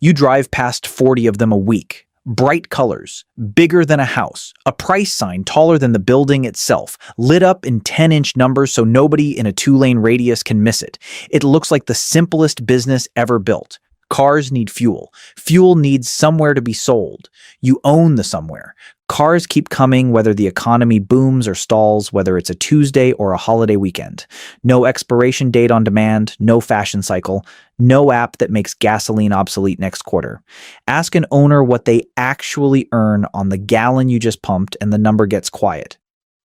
You drive past 40 of them a week. Bright colors, bigger than a house, a price sign taller than the building itself, lit up in 10-inch numbers so nobody in a 2-lane radius can miss it. It looks like the simplest business ever built. Cars need fuel. Fuel needs somewhere to be sold. You own the somewhere. Cars keep coming whether the economy booms or stalls, whether it's a Tuesday or a holiday weekend. No expiration date on demand, no fashion cycle, no app that makes gasoline obsolete next quarter. Ask an owner what they actually earn on the gallon you just pumped and the number gets quiet.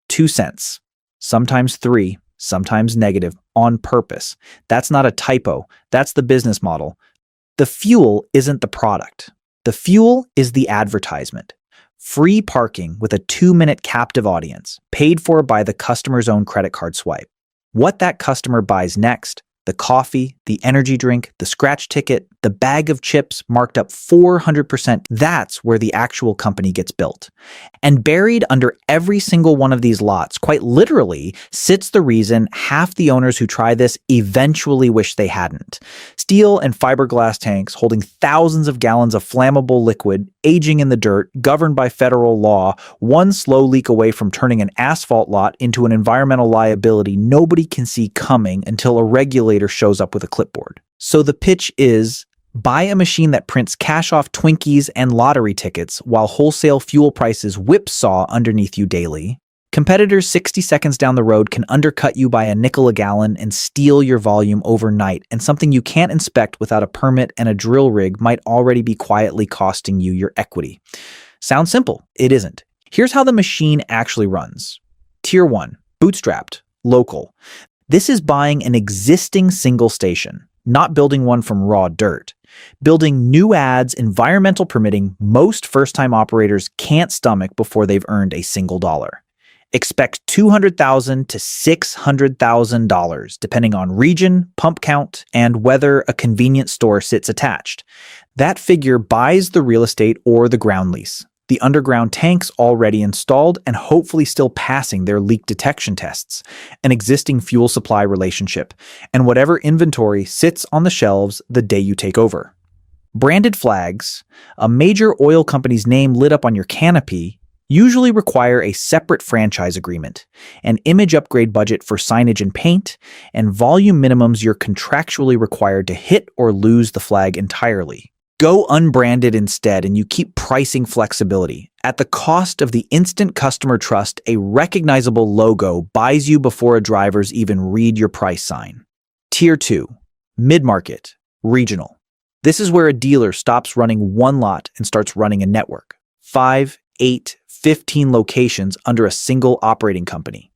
2 cents. Sometimes 3, sometimes negative, on purpose. That's not a typo. That's the business model. The fuel isn't the product. The fuel is the advertisement. Free parking with a 2-minute captive audience, paid for by the customer's own credit card swipe. What that customer buys next, the coffee, the energy drink, the scratch ticket, the bag of chips marked up 400%, that's where the actual company gets built. And buried under every single one of these lots, quite literally, sits the reason half the owners who try this eventually wish they hadn't. Steel and fiberglass tanks holding thousands of gallons of flammable liquid, aging in the dirt, governed by federal law, one slow leak away from turning an asphalt lot into an environmental liability nobody can see coming until a regulator shows up with a clipboard. So the pitch is, buy a machine that prints cash-off Twinkies and lottery tickets while wholesale fuel prices whipsaw underneath you daily. Competitors 60 seconds down the road can undercut you by a nickel a gallon and steal your volume overnight, and something you can't inspect without a permit and a drill rig might already be quietly costing you your equity. Sounds simple. It isn't. Here's how the machine actually runs. Tier 1. Bootstrapped. Local. This is buying an existing single station, not building one from raw dirt. Building new ads, environmental permitting most first-time operators can't stomach before they've earned a single dollar. Expect $200,000 to $600,000, depending on region, pump count, and whether a convenience store sits attached. That figure buys the real estate or the ground lease. The underground tanks already installed and hopefully still passing their leak detection tests, an existing fuel supply relationship, and whatever inventory sits on the shelves the day you take over. Branded flags, a major oil company's name lit up on your canopy, usually require a separate franchise agreement, an image upgrade budget for signage and paint, and volume minimums you're contractually required to hit or lose the flag entirely. Go unbranded instead, and you keep pricing flexibility. At the cost of the instant customer trust, a recognizable logo buys you before a driver's even read your price sign. Tier 2. Mid-market. Regional. This is where a dealer stops running one lot and starts running a network. 5, 8, 15 locations under a single operating company.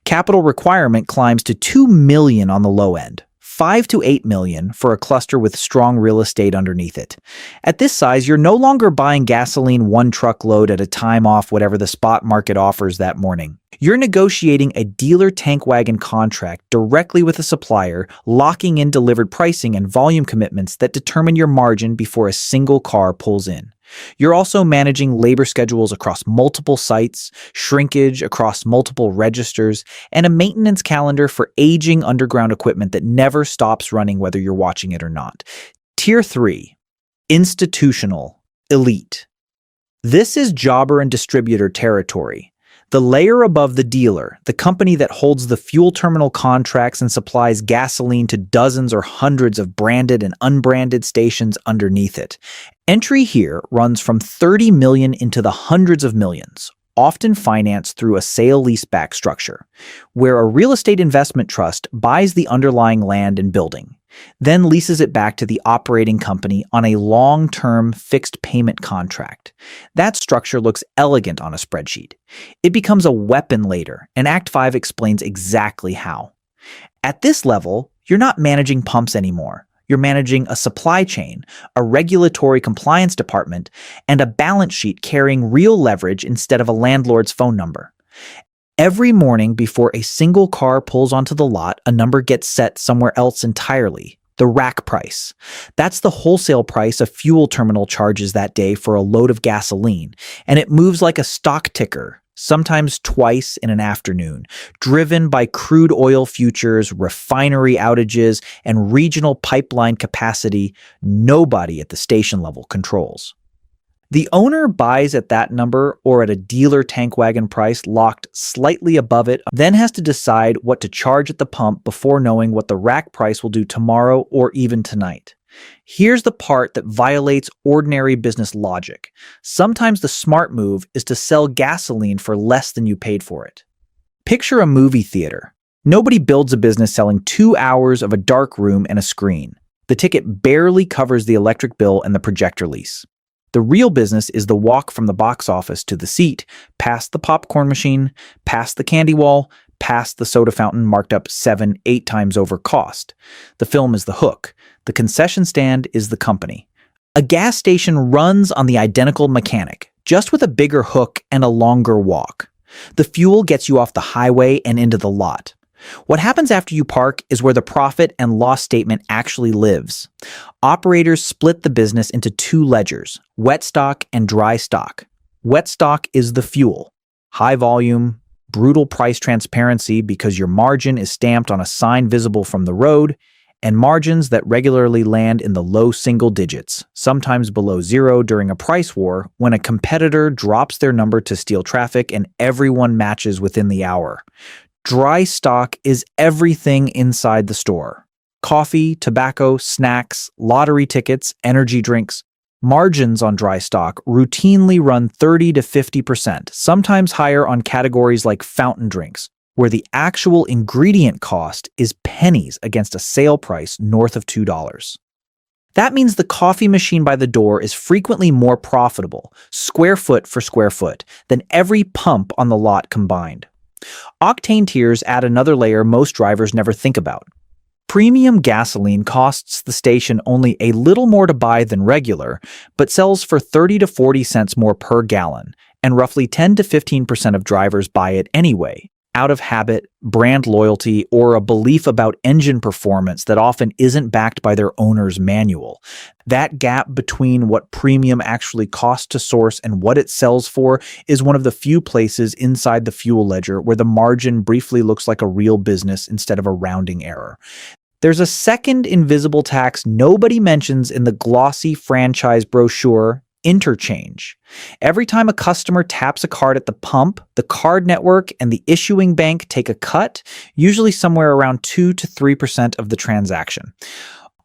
Capital requirement climbs to $2 million on the low end. 5 to 8 million for a cluster with strong real estate underneath it. At this size, you're no longer buying gasoline one truckload at a time off whatever the spot market offers that morning. You're negotiating a dealer tank wagon contract directly with a supplier, locking in delivered pricing and volume commitments that determine your margin before a single car pulls in. You're also managing labor schedules across multiple sites, shrinkage across multiple registers, and a maintenance calendar for aging underground equipment that never stops running whether you're watching it or not. Tier 3. Institutional. Elite. This is jobber and distributor territory. The layer above the dealer, the company that holds the fuel terminal contracts and supplies gasoline to dozens or hundreds of branded and unbranded stations underneath it. Entry here runs from 30 million into the hundreds of millions, often financed through a sale-leaseback structure, where a real estate investment trust buys the underlying land and building, then leases it back to the operating company on a long-term fixed payment contract. That structure looks elegant on a spreadsheet. It becomes a weapon later, and Act 5 explains exactly how. At this level, you're not managing pumps anymore. You're managing a supply chain, a regulatory compliance department, and a balance sheet carrying real leverage instead of a landlord's phone number. Every morning before a single car pulls onto the lot, a number gets set somewhere else entirely, the rack price. That's the wholesale price a fuel terminal charges that day for a load of gasoline, and it moves like a stock ticker, sometimes twice in an afternoon, driven by crude oil futures, refinery outages, and regional pipeline capacity nobody at the station level controls. The owner buys at that number or at a dealer tank wagon price locked slightly above it, then has to decide what to charge at the pump before knowing what the rack price will do tomorrow or even tonight. Here's the part that violates ordinary business logic. Sometimes the smart move is to sell gasoline for less than you paid for it. Picture a movie theater. Nobody builds a business selling 2 hours of a dark room and a screen. The ticket barely covers the electric bill and the projector lease. The real business is the walk from the box office to the seat, past the popcorn machine, past the candy wall, past the soda fountain marked up 7-8 times over cost. The film is the hook. The concession stand is the company. A gas station runs on the identical mechanic, just with a bigger hook and a longer walk. The fuel gets you off the highway and into the lot. What happens after you park is where the profit and loss statement actually lives. Operators split the business into 2 ledgers, wet stock and dry stock. Wet stock is the fuel. High volume, brutal price transparency because your margin is stamped on a sign visible from the road, and margins that regularly land in the low single digits, sometimes below 0 during a price war when a competitor drops their number to steal traffic and everyone matches within the hour. Dry stock is everything inside the store. Coffee, tobacco, snacks, lottery tickets, energy drinks. Margins on dry stock routinely run 30 to 50%, sometimes higher on categories like fountain drinks, where the actual ingredient cost is pennies against a sale price north of $2. That means the coffee machine by the door is frequently more profitable, square foot for square foot, than every pump on the lot combined. Octane tiers add another layer most drivers never think about. Premium gasoline costs the station only a little more to buy than regular, but sells for 30 to 40 cents more per gallon, and roughly 10 to 15% of drivers buy it anyway, out of habit, brand loyalty, or a belief about engine performance that often isn't backed by their owner's manual. That gap between what premium actually costs to source and what it sells for is one of the few places inside the fuel ledger where the margin briefly looks like a real business instead of a rounding error. There's a second invisible tax nobody mentions in the glossy franchise brochure: interchange. Every time a customer taps a card at the pump, the card network and the issuing bank take a cut, usually somewhere around 2 to 3% of the transaction.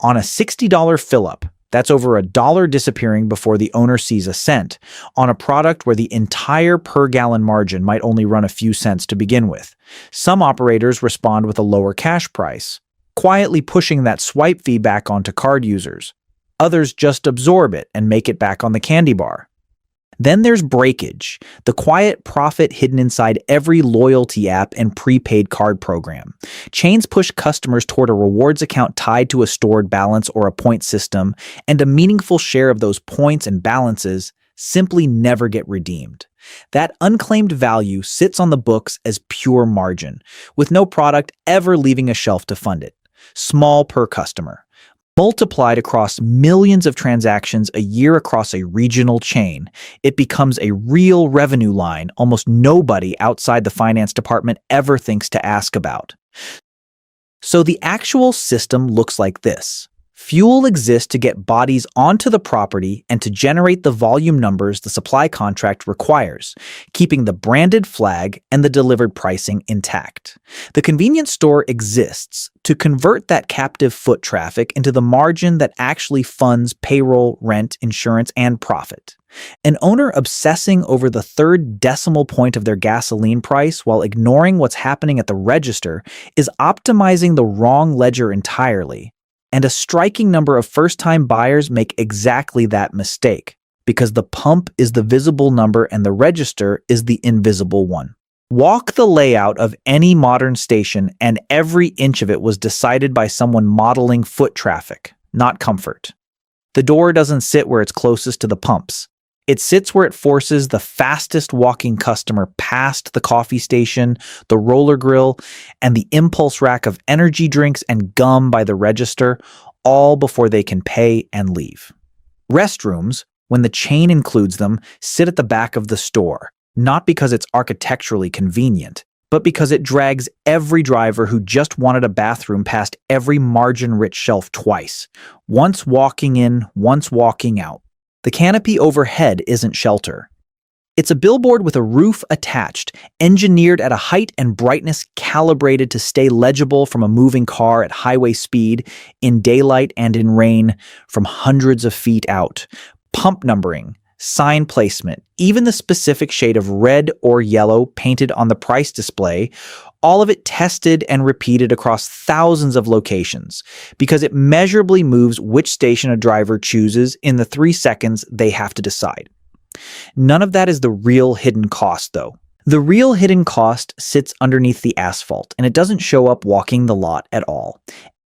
On a $60 fill-up, that's over $1 disappearing before the owner sees a cent, on a product where the entire per-gallon margin might only run a few cents to begin with. Some operators respond with a lower cash price, quietly pushing that swipe fee back onto card users. Others just absorb it and make it back on the candy bar. Then there's breakage, the quiet profit hidden inside every loyalty app and prepaid card program. Chains push customers toward a rewards account tied to a stored balance or a point system, and a meaningful share of those points and balances simply never get redeemed. That unclaimed value sits on the books as pure margin, with no product ever leaving a shelf to fund it. Small per customer. Multiplied across millions of transactions a year across a regional chain, it becomes a real revenue line almost nobody outside the finance department ever thinks to ask about. So the actual system looks like this. Fuel exists to get bodies onto the property and to generate the volume numbers the supply contract requires, keeping the branded flag and the delivered pricing intact. The convenience store exists to convert that captive foot traffic into the margin that actually funds payroll, rent, insurance, and profit. An owner obsessing over the third decimal point of their gasoline price while ignoring what's happening at the register is optimizing the wrong ledger entirely. And a striking number of first-time buyers make exactly that mistake, because the pump is the visible number and the register is the invisible one. Walk the layout of any modern station and every inch of it was decided by someone modeling foot traffic, not comfort. The door doesn't sit where it's closest to the pumps. It sits where it forces the fastest walking customer past the coffee station, the roller grill, and the impulse rack of energy drinks and gum by the register, all before they can pay and leave. Restrooms, when the chain includes them, sit at the back of the store, not because it's architecturally convenient, but because it drags every driver who just wanted a bathroom past every margin-rich shelf twice, once walking in, once walking out. The canopy overhead isn't shelter. It's a billboard with a roof attached, engineered at a height and brightness calibrated to stay legible from a moving car at highway speed, in daylight and in rain, from hundreds of feet out. Pump numbering, sign placement, even the specific shade of red or yellow painted on the price display, all of it tested and repeated across thousands of locations, because it measurably moves which station a driver chooses in the 3 seconds they have to decide. None of that is the real hidden cost, though. The real hidden cost sits underneath the asphalt, and it doesn't show up walking the lot at all.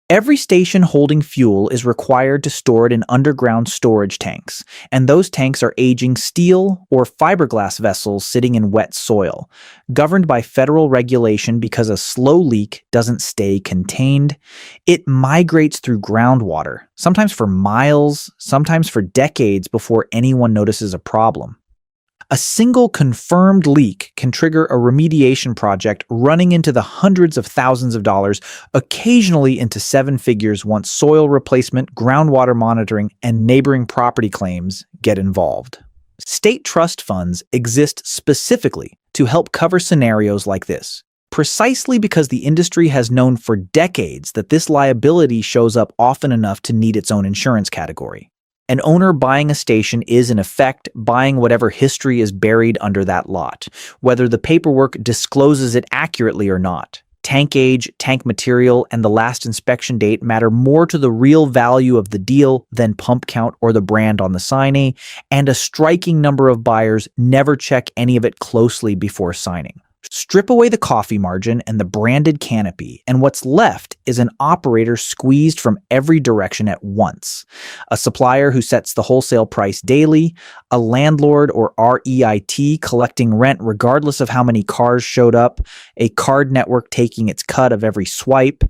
Every station holding fuel is required to store it in underground storage tanks, and those tanks are aging steel or fiberglass vessels sitting in wet soil, governed by federal regulation because a slow leak doesn't stay contained. It migrates through groundwater, sometimes for miles, sometimes for decades before anyone notices a problem. A single confirmed leak can trigger a remediation project running into the hundreds of thousands of dollars, occasionally into 7 figures once soil replacement, groundwater monitoring, and neighboring property claims get involved. State trust funds exist specifically to help cover scenarios like this, precisely because the industry has known for decades that this liability shows up often enough to need its own insurance category. An owner buying a station is, in effect, buying whatever history is buried under that lot, whether the paperwork discloses it accurately or not. Tank age, tank material, and the last inspection date matter more to the real value of the deal than pump count or the brand on the signee, and a striking number of buyers never check any of it closely before signing. Strip away the coffee margin and the branded canopy, and what's left is an operator squeezed from every direction at once. A supplier who sets the wholesale price daily, a landlord or REIT collecting rent regardless of how many cars showed up, a card network taking its cut of every swipe,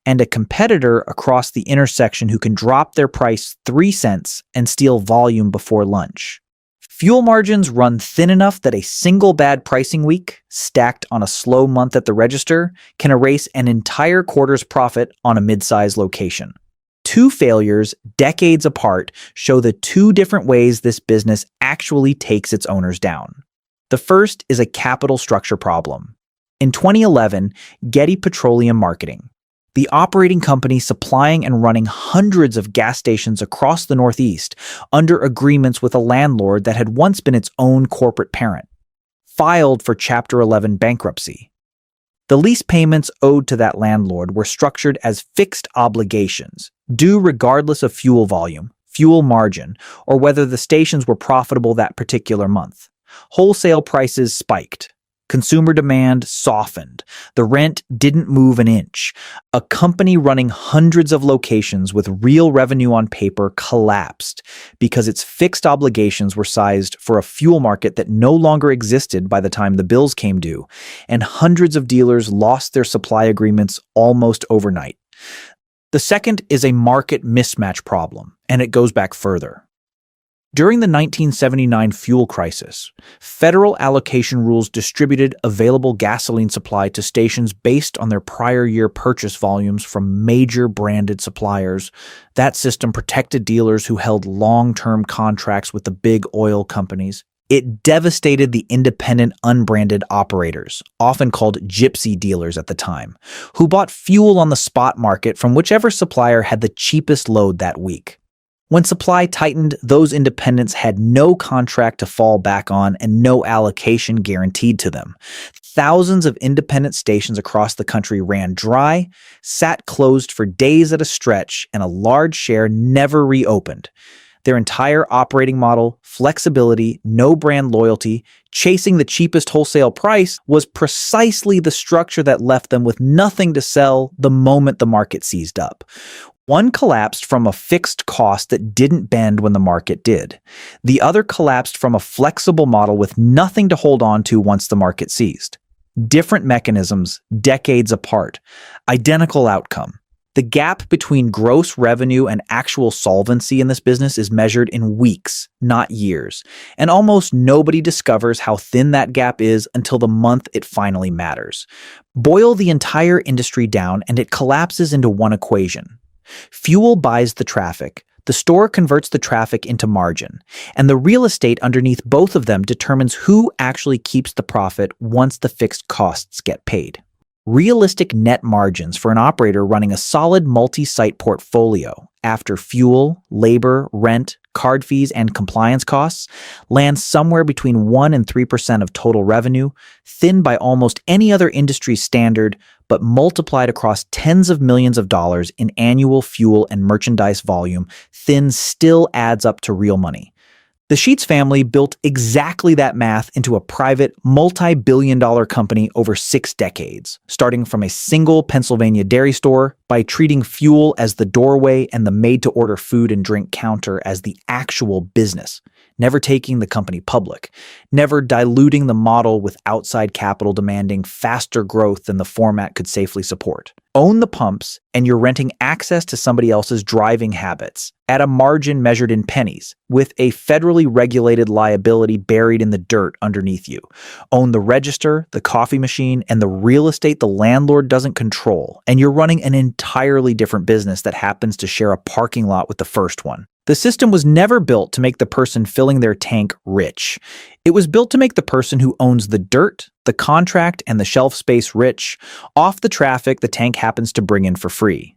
and a competitor across the intersection who can drop their price 3 cents and steal volume before lunch. Fuel margins run thin enough that a single bad pricing week, stacked on a slow month at the register, can erase an entire quarter's profit on a mid-sized location. 2 failures, decades apart, show the 2 different ways this business actually takes its owners down. The first is a capital structure problem. In 2011, Getty Petroleum Marketing, the operating company supplying and running hundreds of gas stations across the Northeast under agreements with a landlord that had once been its own corporate parent, filed for Chapter 11 bankruptcy. The lease payments owed to that landlord were structured as fixed obligations, due regardless of fuel volume, fuel margin, or whether the stations were profitable that particular month. Wholesale prices spiked. Consumer demand softened. The rent didn't move an inch. A company running hundreds of locations with real revenue on paper collapsed because its fixed obligations were sized for a fuel market that no longer existed by the time the bills came due, and hundreds of dealers lost their supply agreements almost overnight. The second is a market mismatch problem, and it goes back further. During the 1979 fuel crisis, federal allocation rules distributed available gasoline supply to stations based on their prior year purchase volumes from major branded suppliers. That system protected dealers who held long-term contracts with the big oil companies. It devastated the independent, unbranded operators, often called gypsy dealers at the time, who bought fuel on the spot market from whichever supplier had the cheapest load that week. When supply tightened, those independents had no contract to fall back on and no allocation guaranteed to them. Thousands of independent stations across the country ran dry, sat closed for days at a stretch, and a large share never reopened. Their entire operating model, flexibility, no brand loyalty, chasing the cheapest wholesale price was precisely the structure that left them with nothing to sell the moment the market seized up. One collapsed from a fixed cost that didn't bend when the market did. The other collapsed from a flexible model with nothing to hold on to once the market seized. Different mechanisms, decades apart. Identical outcome. The gap between gross revenue and actual solvency in this business is measured in weeks, not years, and almost nobody discovers how thin that gap is until the month it finally matters. Boil the entire industry down and it collapses into one equation. Fuel buys the traffic, the store converts the traffic into margin, and the real estate underneath both of them determines who actually keeps the profit once the fixed costs get paid. Realistic net margins for an operator running a solid multi-site portfolio after fuel, labor, rent, card fees, and compliance costs land somewhere between 1 and 3% of total revenue, thin by almost any other industry standard, but multiplied across tens of millions of dollars in annual fuel and merchandise volume, thin still adds up to real money. The Sheets family built exactly that math into a private, multi-billion-dollar company over 6 decades, starting from a single Pennsylvania dairy store by treating fuel as the doorway and the made-to-order food and drink counter as the actual business, never taking the company public, never diluting the model with outside capital demanding faster growth than the format could safely support. Own the pumps, and you're renting access to somebody else's driving habits at a margin measured in pennies, with a federally regulated liability buried in the dirt underneath you. Own the register, the coffee machine, and the real estate the landlord doesn't control, and you're running an entirely different business that happens to share a parking lot with the first one. The system was never built to make the person filling their tank rich. It was built to make the person who owns the dirt, the contract, and the shelf space rich, off the traffic the tank happens to bring in for free.